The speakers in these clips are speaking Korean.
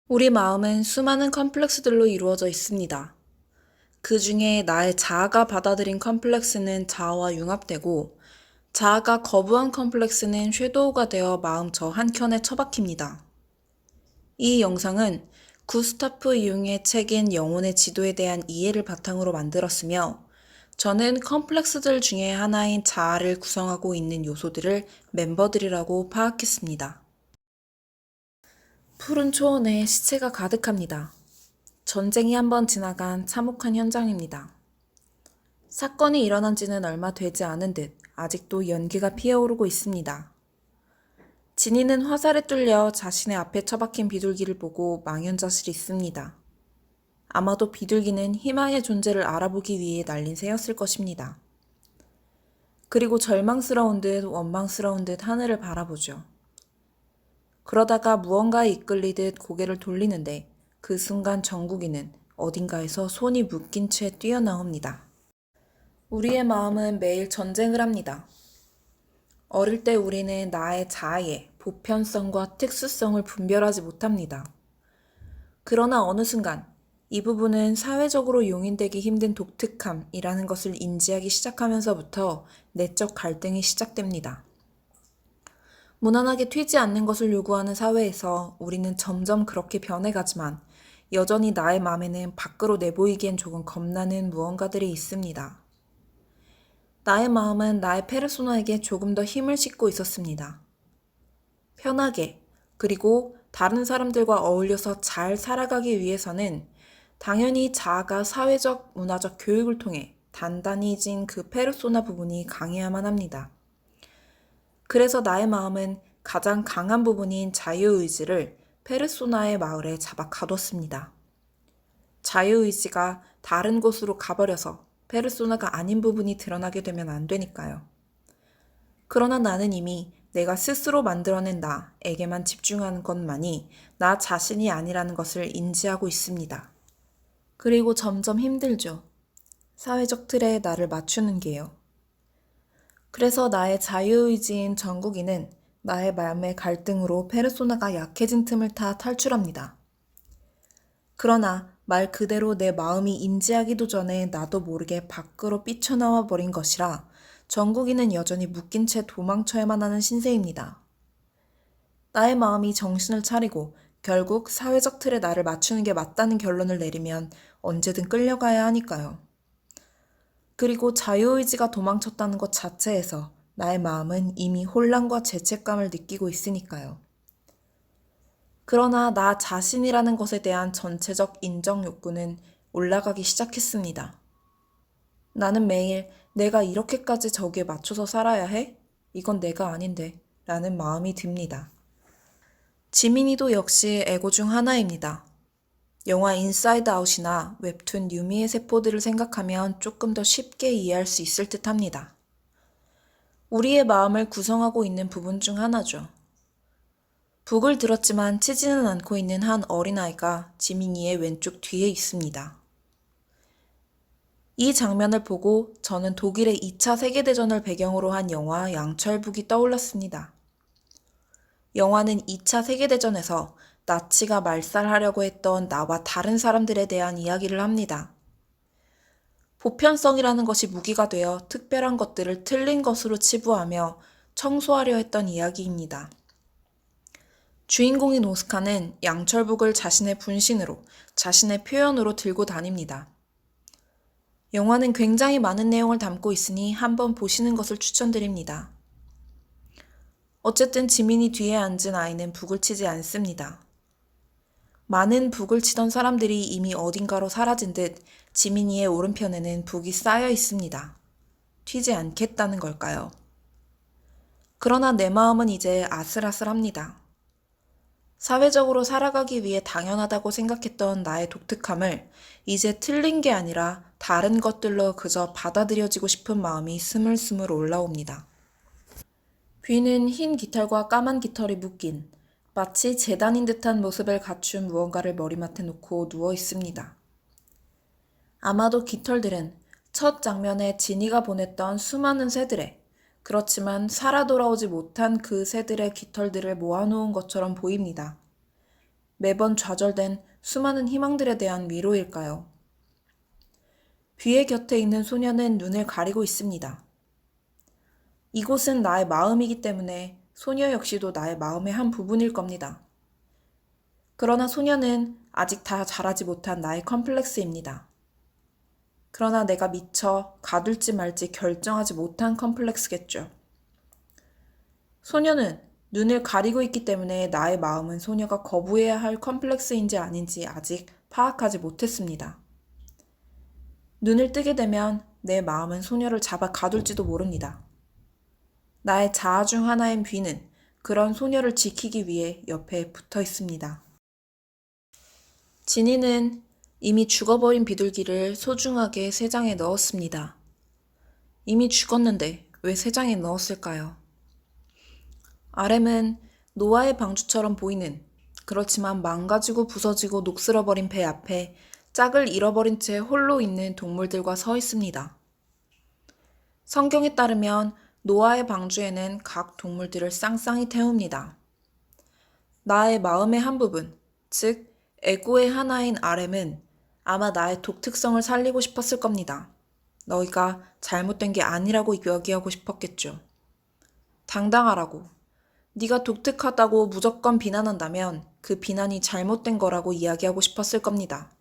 우리 마음은 수많은 컴플렉스들로 이루어져 있습니다. 그 중에 나의 자아가 받아들인 컴플렉스는 자아와 융합되고, 자아가 거부한 컴플렉스는 섀도우가 되어 마음 저 한켠에 처박힙니다. 이 영상은 구스타프 융의 책인 영혼의 지도에 대한 이해를 바탕으로 만들었으며, 저는 컴플렉스들 중에 하나인 자아를 구성하고 있는 요소들을 멤버들이라고 파악했습니다. 푸른 초원에 시체가 가득합니다. 전쟁이 한번 지나간 참혹한 현장입니다. 사건이 일어난 지는 얼마 되지 않은 듯 아직도 연기가 피어오르고 있습니다. 진이는 화살에 뚫려 자신의 앞에 처박힌 비둘기를 보고 망연자실이 있습니다. 아마도 비둘기는 희망의 존재를 알아보기 위해 날린 새였을 것입니다. 그리고 절망스러운 듯 원망스러운 듯 하늘을 바라보죠. 그러다가 무언가에 이끌리듯 고개를 돌리는데 그 순간 정국이는 어딘가에서 손이 묶인 채 뛰어나옵니다. 우리의 마음은 매일 전쟁을 합니다. 어릴 때 우리는 나의 자아의 보편성과 특수성을 분별하지 못합니다. 그러나 어느 순간 이 부분은 사회적으로 용인되기 힘든 독특함이라는 것을 인지하기 시작하면서부터 내적 갈등이 시작됩니다. 무난하게 튀지 않는 것을 요구하는 사회에서 우리는 점점 그렇게 변해가지만 여전히 나의 마음에는 밖으로 내보이기엔 조금 겁나는 무언가들이 있습니다. 나의 마음은 나의 페르소나에게 조금 더 힘을 싣고 있었습니다. 편하게, 그리고 다른 사람들과 어울려서 잘 살아가기 위해서는 당연히 자아가 사회적, 문화적 교육을 통해 단단해진 그 페르소나 부분이 강해야만 합니다. 그래서 나의 마음은 가장 강한 부분인 자유의지를 페르소나의 마을에 잡아 가뒀습니다. 자유의지가 다른 곳으로 가버려서 페르소나가 아닌 부분이 드러나게 되면 안 되니까요. 그러나 나는 이미 내가 스스로 만들어낸 나에게만 집중하는 것만이 나 자신이 아니라는 것을 인지하고 있습니다. 그리고 점점 힘들죠. 사회적 틀에 나를 맞추는 게요. 그래서 나의 자유의지인 정국이는 나의 마음의 갈등으로 페르소나가 약해진 틈을 타 탈출합니다. 그러나 말 그대로 내 마음이 인지하기도 전에 나도 모르게 밖으로 삐쳐나와 버린 것이라 정국이는 여전히 묶인 채 도망쳐야만 하는 신세입니다. 나의 마음이 정신을 차리고 결국 사회적 틀에 나를 맞추는 게 맞다는 결론을 내리면 언제든 끌려가야 하니까요. 그리고 자유의지가 도망쳤다는 것 자체에서 나의 마음은 이미 혼란과 죄책감을 느끼고 있으니까요. 그러나 나 자신이라는 것에 대한 전체적 인정 욕구는 올라가기 시작했습니다. 나는 매일 내가 이렇게까지 저기에 맞춰서 살아야 해? 이건 내가 아닌데 라는 마음이 듭니다. 지민이도 역시 에고 중 하나입니다. 영화 인사이드 아웃이나 웹툰 유미의 세포들을 생각하면 조금 더 쉽게 이해할 수 있을 듯 합니다. 우리의 마음을 구성하고 있는 부분 중 하나죠. 북을 들었지만 치지는 않고 있는 한 어린아이가 지민이의 왼쪽 뒤에 있습니다. 이 장면을 보고 저는 독일의 2차 세계대전을 배경으로 한 영화 양철북이 떠올랐습니다. 영화는 2차 세계대전에서 나치가 말살하려고 했던 나와 다른 사람들에 대한 이야기를 합니다. 보편성이라는 것이 무기가 되어 특별한 것들을 틀린 것으로 치부하며 청소하려 했던 이야기입니다. 주인공인 오스카는 양철북을 자신의 분신으로, 자신의 표현으로 들고 다닙니다. 영화는 굉장히 많은 내용을 담고 있으니 한번 보시는 것을 추천드립니다. 어쨌든 지민이 뒤에 앉은 아이는 북을 치지 않습니다. 많은 북을 치던 사람들이 이미 어딘가로 사라진 듯 지민이의 오른편에는 북이 쌓여 있습니다. 튀지 않겠다는 걸까요? 그러나 내 마음은 이제 아슬아슬합니다. 사회적으로 살아가기 위해 당연하다고 생각했던 나의 독특함을 이제 틀린 게 아니라 다른 것들로 그저 받아들여지고 싶은 마음이 스물스물 올라옵니다. 귀는 흰 깃털과 까만 깃털이 묶인 마치 재단인 듯한 모습을 갖춘 무언가를 머리맡에 놓고 누워 있습니다. 아마도 깃털들은 첫 장면에 진이가 보냈던 수많은 새들의, 그렇지만 살아 돌아오지 못한 그 새들의 깃털들을 모아놓은 것처럼 보입니다. 매번 좌절된 수많은 희망들에 대한 위로일까요? 뷔의 곁에 있는 소녀는 눈을 가리고 있습니다. 이곳은 나의 마음이기 때문에 소녀 역시도 나의 마음의 한 부분일 겁니다. 그러나 소녀는 아직 다 자라지 못한 나의 컴플렉스입니다. 그러나 내가 미처 가둘지 말지 결정하지 못한 컴플렉스겠죠. 소녀는 눈을 가리고 있기 때문에 나의 마음은 소녀가 거부해야 할 컴플렉스인지 아닌지 아직 파악하지 못했습니다. 눈을 뜨게 되면 내 마음은 소녀를 잡아 가둘지도 모릅니다. 나의 자아 중 하나인 뷔는 그런 소녀를 지키기 위해 옆에 붙어 있습니다. 지니는 이미 죽어버린 비둘기를 소중하게 새장에 넣었습니다. 이미 죽었는데 왜 새장에 넣었을까요? RM은 노아의 방주처럼 보이는 그렇지만 망가지고 부서지고 녹슬어버린 배 앞에 짝을 잃어버린 채 홀로 있는 동물들과 서 있습니다. 성경에 따르면 노아의 방주에는 각 동물들을 쌍쌍이 태웁니다. 나의 마음의 한 부분, 즉 에고의 하나인 RM은 아마 나의 독특성을 살리고 싶었을 겁니다. 너희가 잘못된 게 아니라고 이야기하고 싶었겠죠. 당당하라고. 네가 독특하다고 무조건 비난한다면 그 비난이 잘못된 거라고 이야기하고 싶었을 겁니다.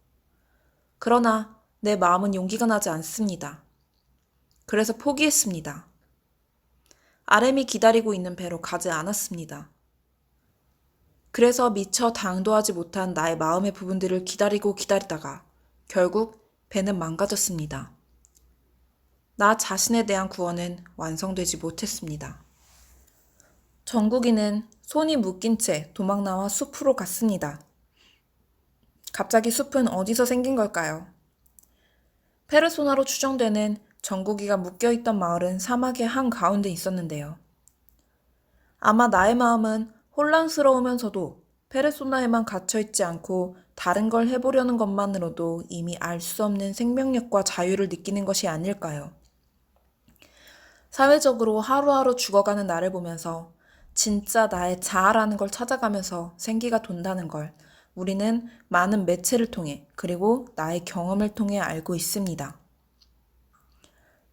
그러나 내 마음은 용기가 나지 않습니다. 그래서 포기했습니다. RM이 기다리고 있는 배로 가지 않았습니다. 그래서 미처 당도하지 못한 나의 마음의 부분들을 기다리다가 결국 배는 망가졌습니다. 나 자신에 대한 구원은 완성되지 못했습니다. 정국이는 손이 묶인 채 도망나와 숲으로 갔습니다. 갑자기 숲은 어디서 생긴 걸까요? 페르소나로 추정되는 정국이가 묶여있던 마을은 사막의 한가운데 있었는데요. 아마 나의 마음은 혼란스러우면서도 페르소나에만 갇혀있지 않고 다른 걸 해보려는 것만으로도 이미 알 수 없는 생명력과 자유를 느끼는 것이 아닐까요? 사회적으로 하루하루 죽어가는 나를 보면서 진짜 나의 자아라는 걸 찾아가면서 생기가 돈다는 걸 우리는 많은 매체를 통해 그리고 나의 경험을 통해 알고 있습니다.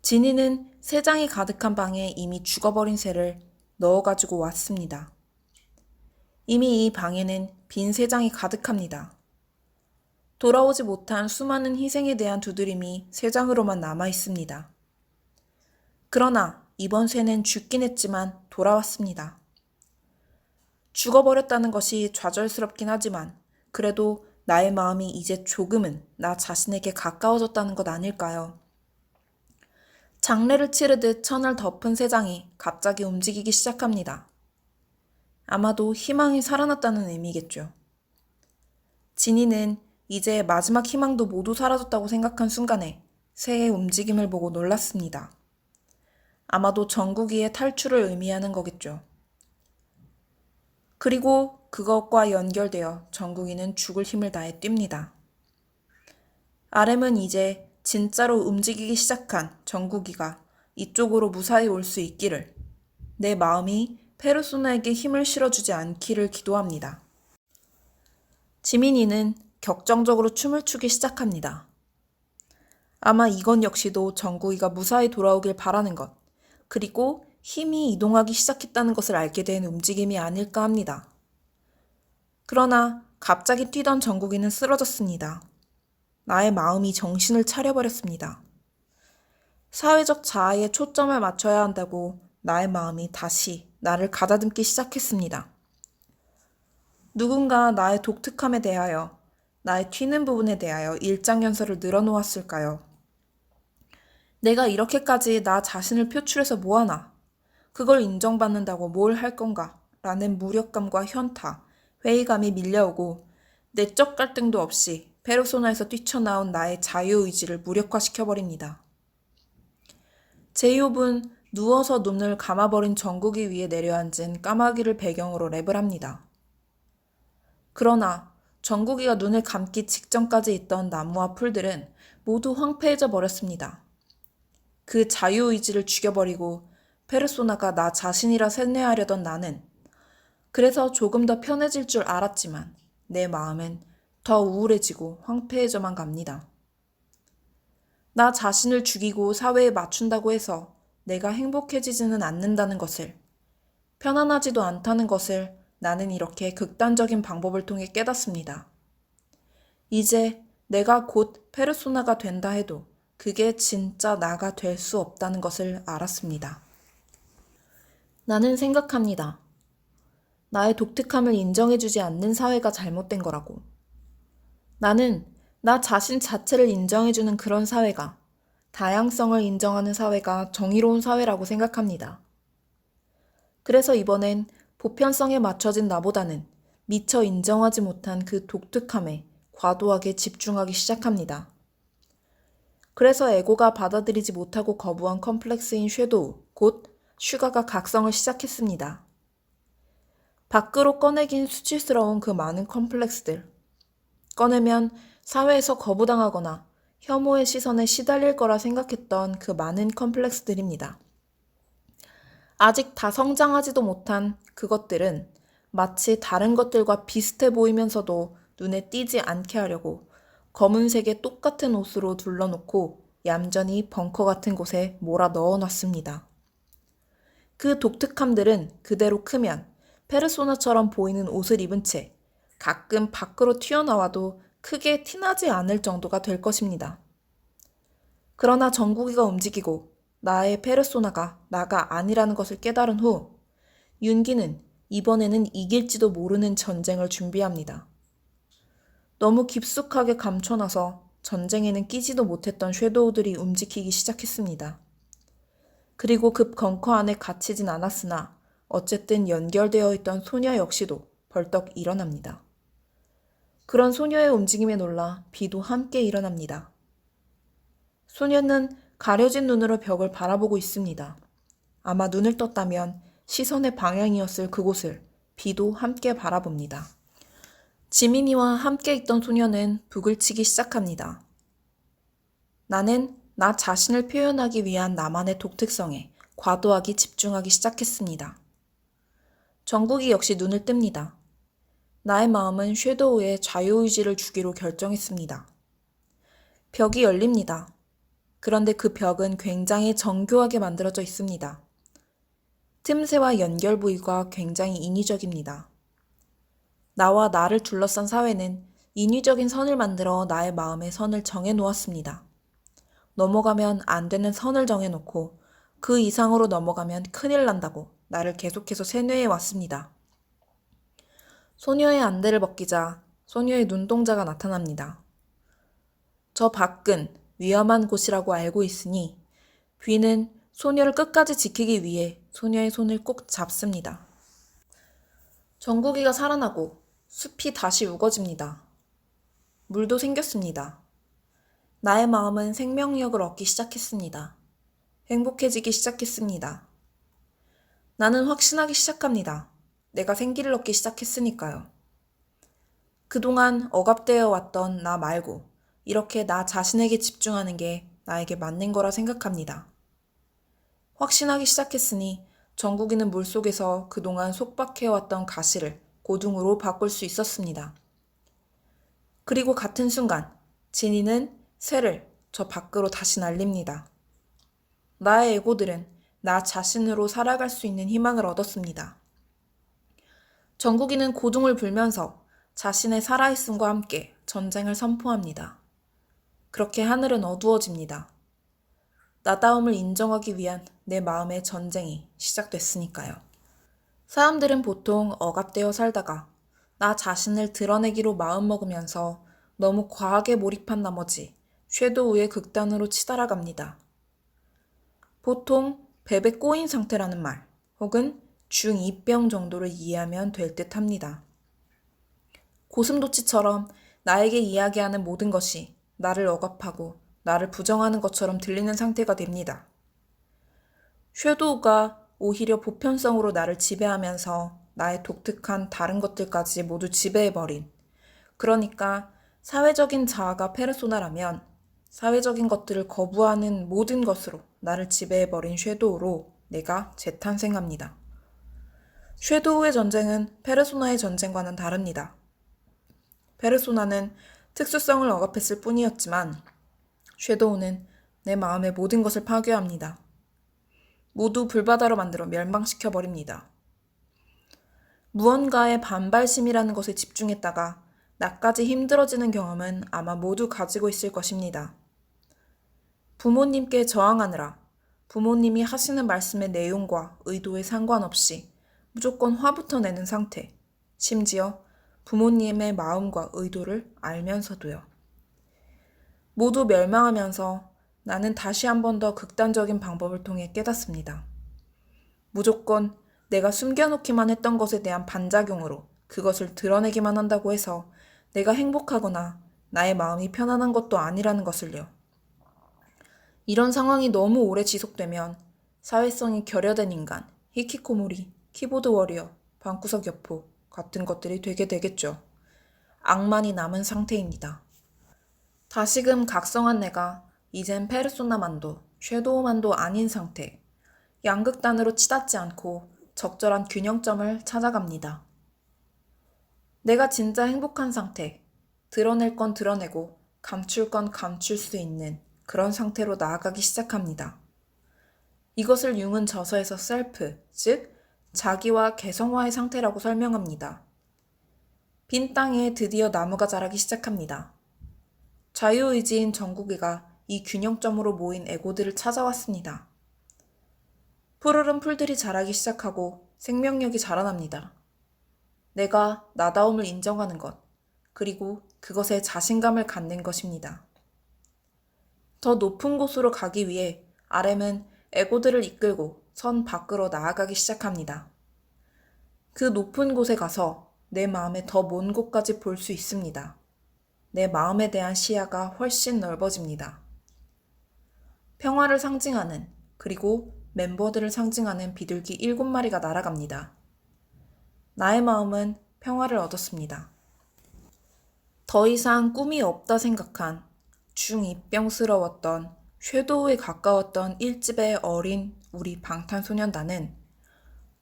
지니는 새장이 가득한 방에 이미 죽어버린 새를 넣어가지고 왔습니다. 이미 이 방에는 빈 새장이 가득합니다. 돌아오지 못한 수많은 희생에 대한 두드림이 새장으로만 남아 있습니다. 그러나 이번 새는 죽긴 했지만 돌아왔습니다. 죽어버렸다는 것이 좌절스럽긴 하지만 그래도 나의 마음이 이제 조금은 나 자신에게 가까워졌다는 것 아닐까요? 장례를 치르듯 천을 덮은 새장이 갑자기 움직이기 시작합니다. 아마도 희망이 살아났다는 의미겠죠. 지니는 이제 마지막 희망도 모두 사라졌다고 생각한 순간에 새의 움직임을 보고 놀랐습니다. 아마도 정국이의 탈출을 의미하는 거겠죠. 그리고 그것과 연결되어 정국이는 죽을 힘을 다해 뜁니다. RM은 이제 진짜로 움직이기 시작한 정국이가 이쪽으로 무사히 올 수 있기를, 내 마음이 페르소나에게 힘을 실어주지 않기를 기도합니다. 지민이는 격정적으로 춤을 추기 시작합니다. 아마 이건 역시도 정국이가 무사히 돌아오길 바라는 것, 그리고 힘이 이동하기 시작했다는 것을 알게 된 움직임이 아닐까 합니다. 그러나 갑자기 뛰던 정국이는 쓰러졌습니다. 나의 마음이 정신을 차려버렸습니다. 사회적 자아에 초점을 맞춰야 한다고 나의 마음이 다시 나를 가다듬기 시작했습니다. 누군가 나의 독특함에 대하여, 나의 튀는 부분에 대하여 일장연설을 늘어놓았을까요? 내가 이렇게까지 나 자신을 표출해서 뭐하나? 그걸 인정받는다고 뭘 할 건가? 라는 무력감과 현타, 회의감이 밀려오고 내적 갈등도 없이 페르소나에서 뛰쳐나온 나의 자유의지를 무력화시켜버립니다. 제이홉은 누워서 눈을 감아버린 정국이 위에 내려앉은 까마귀를 배경으로 랩을 합니다. 그러나 정국이가 눈을 감기 직전까지 있던 나무와 풀들은 모두 황폐해져 버렸습니다. 그 자유의지를 죽여버리고 페르소나가 나 자신이라 셀내하려던 나는 그래서 조금 더 편해질 줄 알았지만 내 마음은 더 우울해지고 황폐해져만 갑니다. 나 자신을 죽이고 사회에 맞춘다고 해서 내가 행복해지지는 않는다는 것을, 편안하지도 않다는 것을 나는 이렇게 극단적인 방법을 통해 깨닫습니다. 이제 내가 곧 페르소나가 된다 해도 그게 진짜 나가 될 수 없다는 것을 알았습니다. 나는 생각합니다. 나의 독특함을 인정해주지 않는 사회가 잘못된 거라고. 나는 나 자신 자체를 인정해주는 그런 사회가, 다양성을 인정하는 사회가 정의로운 사회라고 생각합니다. 그래서 이번엔 보편성에 맞춰진 나보다는 미처 인정하지 못한 그 독특함에 과도하게 집중하기 시작합니다. 그래서 에고가 받아들이지 못하고 거부한 컴플렉스인 섀도우, 곧 슈가가 각성을 시작했습니다. 밖으로 꺼내긴 수치스러운 그 많은 컴플렉스들. 꺼내면 사회에서 거부당하거나 혐오의 시선에 시달릴 거라 생각했던 그 많은 컴플렉스들입니다. 아직 다 성장하지도 못한 그것들은 마치 다른 것들과 비슷해 보이면서도 눈에 띄지 않게 하려고 검은색의 똑같은 옷으로 둘러놓고 얌전히 벙커 같은 곳에 몰아 넣어놨습니다. 그 독특함들은 그대로 크면 페르소나처럼 보이는 옷을 입은 채 가끔 밖으로 튀어나와도 크게 티나지 않을 정도가 될 것입니다. 그러나 정국이가 움직이고 나의 페르소나가 나가 아니라는 것을 깨달은 후 윤기는 이번에는 이길지도 모르는 전쟁을 준비합니다. 너무 깊숙하게 감춰놔서 전쟁에는 끼지도 못했던 섀도우들이 움직이기 시작했습니다. 그리고 그 벙커 안에 갇히진 않았으나 어쨌든 연결되어 있던 소녀 역시도 벌떡 일어납니다. 그런 소녀의 움직임에 놀라 비도 함께 일어납니다. 소녀는 가려진 눈으로 벽을 바라보고 있습니다. 아마 눈을 떴다면 시선의 방향이었을 그곳을 비도 함께 바라봅니다. 지민이와 함께 있던 소녀는 북을 치기 시작합니다. 나는 나 자신을 표현하기 위한 나만의 독특성에 과도하게 집중하기 시작했습니다. 정국이 역시 눈을 뜹니다. 나의 마음은 섀도우에 자유의지를 주기로 결정했습니다. 벽이 열립니다. 그런데 그 벽은 굉장히 정교하게 만들어져 있습니다. 틈새와 연결 부위가 굉장히 인위적입니다. 나와 나를 둘러싼 사회는 인위적인 선을 만들어 나의 마음의 선을 정해 놓았습니다. 넘어가면 안 되는 선을 정해놓고 그 이상으로 넘어가면 큰일 난다고 나를 계속해서 세뇌해 왔습니다. 소녀의 안대를 벗기자 소녀의 눈동자가 나타납니다. 저 밖은 위험한 곳이라고 알고 있으니 귀는 소녀를 끝까지 지키기 위해 소녀의 손을 꼭 잡습니다. 정국이가 살아나고 숲이 다시 우거집니다. 물도 생겼습니다. 나의 마음은 생명력을 얻기 시작했습니다. 행복해지기 시작했습니다. 나는 확신하기 시작합니다. 내가 생기를 얻기 시작했으니까요. 그동안 억압되어 왔던 나 말고 이렇게 나 자신에게 집중하는 게 나에게 맞는 거라 생각합니다. 확신하기 시작했으니 정국이는 물속에서 그동안 속박해왔던 가시를 고둥으로 바꿀 수 있었습니다. 그리고 같은 순간 진이는 새를 저 밖으로 다시 날립니다. 나의 에고들은 나 자신으로 살아갈 수 있는 희망을 얻었습니다. 정국이는 고둥을 불면서 자신의 살아있음과 함께 전쟁을 선포합니다. 그렇게 하늘은 어두워집니다. 나다움을 인정하기 위한 내 마음의 전쟁이 시작됐으니까요. 사람들은 보통 억압되어 살다가 나 자신을 드러내기로 마음먹으면서 너무 과하게 몰입한 나머지 섀도우의 극단으로 치달아갑니다. 보통 뱀에 꼬인 상태라는 말 혹은 중2병 정도를 이해하면 될 듯 합니다. 고슴도치처럼 나에게 이야기하는 모든 것이 나를 억압하고 나를 부정하는 것처럼 들리는 상태가 됩니다. 섀도우가 오히려 보편성으로 나를 지배하면서 나의 독특한 다른 것들까지 모두 지배해버린, 그러니까 사회적인 자아가 페르소나라면 사회적인 것들을 거부하는 모든 것으로 나를 지배해버린 섀도우로 내가 재탄생합니다. 섀도우의 전쟁은 페르소나의 전쟁과는 다릅니다. 페르소나는 특수성을 억압했을 뿐이었지만 섀도우는 내 마음의 모든 것을 파괴합니다. 모두 불바다로 만들어 멸망시켜버립니다. 무언가의 반발심이라는 것에 집중했다가 나까지 힘들어지는 경험은 아마 모두 가지고 있을 것입니다. 부모님께 저항하느라 부모님이 하시는 말씀의 내용과 의도에 상관없이 무조건 화부터 내는 상태, 심지어 부모님의 마음과 의도를 알면서도요. 모두 멸망하면서 나는 다시 한 번 더 극단적인 방법을 통해 깨닫습니다. 무조건 내가 숨겨놓기만 했던 것에 대한 반작용으로 그것을 드러내기만 한다고 해서 내가 행복하거나 나의 마음이 편안한 것도 아니라는 것을요. 이런 상황이 너무 오래 지속되면 사회성이 결여된 인간, 히키코모리, 키보드 워리어, 방구석 여포 같은 것들이 되게 되겠죠. 악만이 남은 상태입니다. 다시금 각성한 내가 이젠 페르소나만도 섀도우만도 아닌 상태, 양극단으로 치닫지 않고 적절한 균형점을 찾아갑니다. 내가 진짜 행복한 상태, 드러낼 건 드러내고 감출 건 감출 수 있는 그런 상태로 나아가기 시작합니다. 이것을 융은 저서에서 셀프, 즉 자기와 개성화의 상태라고 설명합니다. 빈 땅에 드디어 나무가 자라기 시작합니다. 자유의지인 정국이가 이 균형점으로 모인 에고들을 찾아왔습니다. 푸르른 풀들이 자라기 시작하고 생명력이 자라납니다. 내가 나다움을 인정하는 것, 그리고 그것에 자신감을 갖는 것입니다. 더 높은 곳으로 가기 위해 RM은 에고들을 이끌고 선 밖으로 나아가기 시작합니다. 그 높은 곳에 가서 내 마음의 더 먼 곳까지 볼 수 있습니다. 내 마음에 대한 시야가 훨씬 넓어집니다. 평화를 상징하는, 그리고 멤버들을 상징하는 비둘기 7마리가 날아갑니다. 나의 마음은 평화를 얻었습니다. 더 이상 꿈이 없다 생각한 중2병스러웠던 섀도우에 가까웠던 1집의 어린 우리 방탄소년단은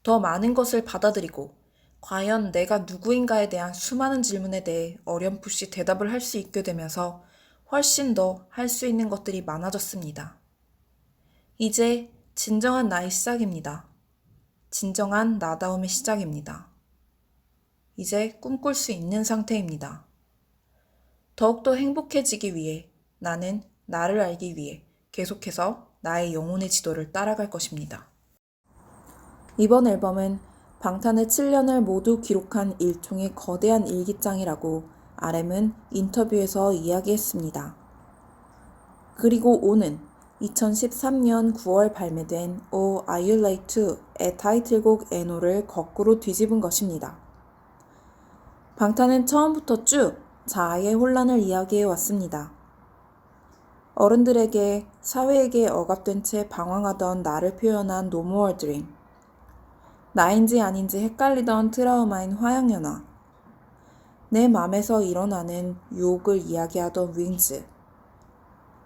더 많은 것을 받아들이고 과연 내가 누구인가에 대한 수많은 질문에 대해 어렴풋이 대답을 할 수 있게 되면서 훨씬 더 할 수 있는 것들이 많아졌습니다. 이제 진정한 나의 시작입니다. 진정한 나다움의 시작입니다. 이제 꿈꿀 수 있는 상태입니다. 더욱더 행복해지기 위해 나는 나를 알기 위해 계속해서 나의 영혼의 지도를 따라갈 것입니다. 이번 앨범은 방탄의 7년을 모두 기록한 일종의 거대한 일기장이라고 RM은 인터뷰에서 이야기했습니다. 그리고 오는 2013년 9월 발매된 Oh Are You Like To의 타이틀곡 에노를 거꾸로 뒤집은 것입니다. 방탄은 처음부터 쭉 자아의 혼란을 이야기해 왔습니다. 어른들에게, 사회에게 억압된 채 방황하던 나를 표현한 No More Dream, 나인지 아닌지 헷갈리던 트라우마인 화양연화, 내 맘에서 일어나는 유혹을 이야기하던 윙즈,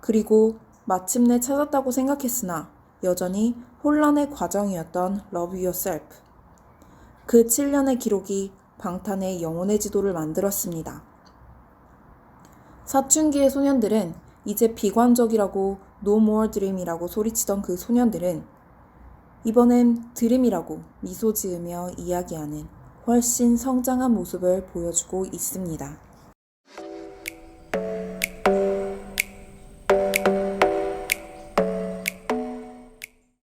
그리고 마침내 찾았다고 생각했으나 여전히 혼란의 과정이었던 Love Yourself. 그 7년의 기록이 방탄의 영혼의 지도를 만들었습니다. 사춘기의 소년들은 이제 비관적이라고 No More Dream이라고 소리치던 그 소년들은 이번엔 드림이라고 미소 지으며 이야기하는 훨씬 성장한 모습을 보여주고 있습니다.